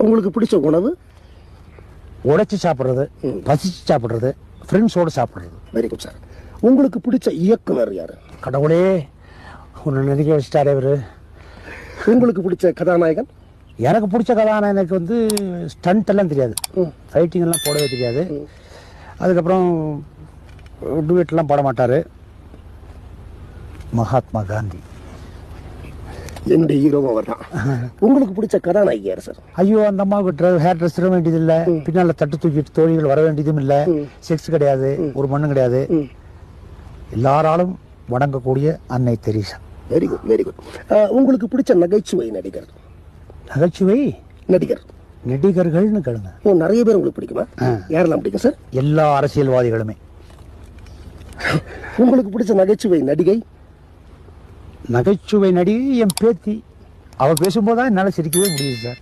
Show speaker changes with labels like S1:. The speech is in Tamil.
S1: உங்களுக்கு பிடிச்ச உணவு?
S2: உடைச்சி சாப்பிட்றது, பசிச்சு சாப்பிட்றது, ஃப்ரெண்ட்ஸோடு சாப்பிட்றது.
S1: Very good sir. உங்களுக்கு பிடிச்ச இயக்குனர் யாரு?
S2: கடவுளே ஒன்று நெருங்கி வச்சிட்டாரே இவர்.
S1: உங்களுக்கு பிடிச்ச கதாநாயகன்?
S2: எனக்கு பிடிச்ச கதாநாயகனுக்கு வந்து ஸ்டண்ட் எல்லாம் தெரியாது, ஃபைட்டிங் எல்லாம் போடவே தெரியாது. அதுக்கப்புறம் டூயட்லாம் போட மாட்டார். மகாத்மா காந்தி
S1: என்னுடைய ஹீரோவும் அவர் தான். உங்களுக்கு பிடிச்ச கதாநாயகி யார் சார்?
S2: ஐயோ, அந்த அம்மாவுக்கு ஹேர் ட்ரெஸ் தர வேண்டியதில்லை, பின்னால் தட்டு தூக்கிட்டு தோழிகள் வர வேண்டியதும் இல்லை, செக்ஸ் கிடையாது, ஒரு மண்ணும் கிடையாது, எல்லாராலும் வணங்கக்கூடிய அன்னை Theresa.
S1: Very good, very good. உங்களுக்கு பிடிச்ச நகைச்சுவை நடிகர்?
S2: நகைச்சுவை
S1: நடிகர்
S2: நடிகர்கள்னு கேளுங்க.
S1: ஓ, நிறைய பேர் உங்களுக்கு பிடிக்குமா? யாரெல்லாம் பிடிக்கும் சார்?
S2: எல்லா அரசியல்வாதிகளுமே.
S1: உங்களுக்கு பிடிச்ச நகைச்சுவை நடிகை?
S2: நகைச்சுவை நடிகை என் பேத்தி. அவள் பேசும்போது தான் என்னால் சிரிக்கவே முடியுது சார்.